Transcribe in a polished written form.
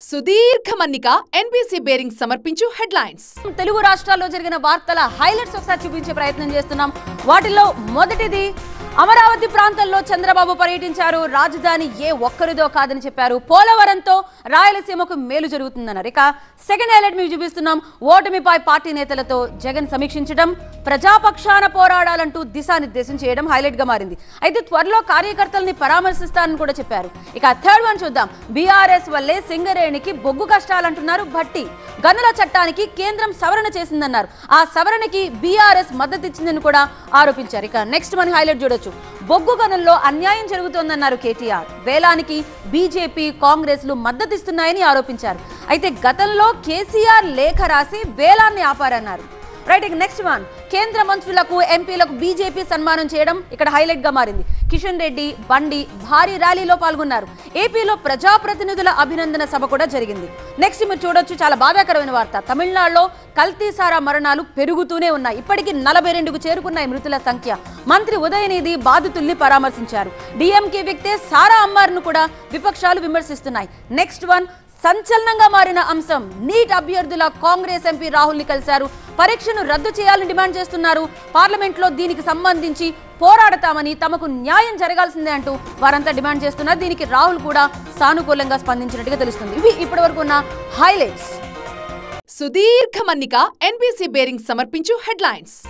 సుదీర్ఘ మన్నిక NBC bearing సమర్పించు హెడ్లైన్స్. తెలుగు రాష్ట్రాల్లో జరిగిన వార్తల హైలైట్స్ ఒకసారి చూపించే ప్రయత్నం చేస్తున్నాం. వాటిలో మొదటిది అమరావతి ప్రాంతంలో చంద్రబాబు పర్యటించారు. రాజధాని ఏ ఒక్కరిదో కాదని చెప్పారు. పోలవరంతో రాయలసీమకు మేలు జరుగుతుందన్నారు. ఇక సెకండ్ హైలైట్ మీకు చూపిస్తున్నాం. ఓటమిపై పార్టీ నేతలతో జగన్ సమీక్షించడం, ప్రజాపక్షాన పోరాడాలంటూ దిశానిర్దేశం చేయడం హైలైట్ గా మారింది. అయితే త్వరలో కార్యకర్తల్ని పరామర్శిస్తారని కూడా చెప్పారు. ఇక థర్డ్ వన్ చూద్దాం. బీఆర్ఎస్ వల్లే సింగరేణికి బొగ్గు కష్టాలంటున్నారు భట్టి. గనుల చట్టానికి కేంద్రం సవరణ చేసిందన్నారు. ఆ సవరణకి బీఆర్ఎస్ మద్దతు ఇచ్చిందని కూడా ఆరోపించారు. ఇక నెక్స్ట్ మన హైలైట్ చూడొచ్చు. బొగ్గు గనుల్లో అన్యాయం జరుగుతోందన్నారు కేటీఆర్. వేలానికి బీజేపీ కాంగ్రెస్లు మద్దతిస్తున్నాయని ఆరోపించారు. అయితే గతంలో కేసీఆర్ లేఖ రాసి వేలాన్ని ఆపారన్నారు. Right, next one. కేంద్ర మంత్రులకు ఎంపీలకు బీజేపీ సన్మానం చేయడం ఇక్కడ హైలైట్ గా మారింది. కిషన్ రెడ్డి, బండి భారీ ర్యాలీలో పాల్గొన్నారు. ఏపీలో ప్రజాప్రతినిధుల అభినందన సభ కూడా జరిగింది. నెక్స్ట్ మీరు చూడొచ్చు, చాలా బాధాకరమైన వార్త. తమిళనాడులో కల్తీ సారా మరణాలు పెరుగుతూనే ఉన్నాయి. ఇప్పటికీ 42కు చేరుకున్నాయి మృతుల సంఖ్య. మంత్రి ఉదయనిధి బాధితుల్ని పరామర్శించారు. డిఎంకే వ్యక్తే సారా అమ్మారును కూడా విపక్షాలు విమర్శిస్తున్నాయి. నెక్స్ట్ వన్, సంచలనంగా మారిన అంశం. నీట్ అభ్యర్థుల కాంగ్రెస్ ఎంపీ రాహుల్ ని కలిశారు. పరీక్షను రద్దు చేయాలని డిమాండ్ చేస్తున్నారు. పార్లమెంట్ లో దీనికి సంబంధించి పోరాడతామని, తమకు న్యాయం జరగాల్సిందే అంటూ వారంతా డిమాండ్ చేస్తున్నారు. దీనికి రాహుల్ కూడా సానుకూలంగా స్పందించినట్టుగా తెలుస్తుంది. ఇవి ఇప్పటి వరకు ఉన్న హైలైట్స్. సుదీర్ఘ మన్నిక ఎన్బీసీ బేరింగ్ సమర్పించు హెడ్లైన్స్.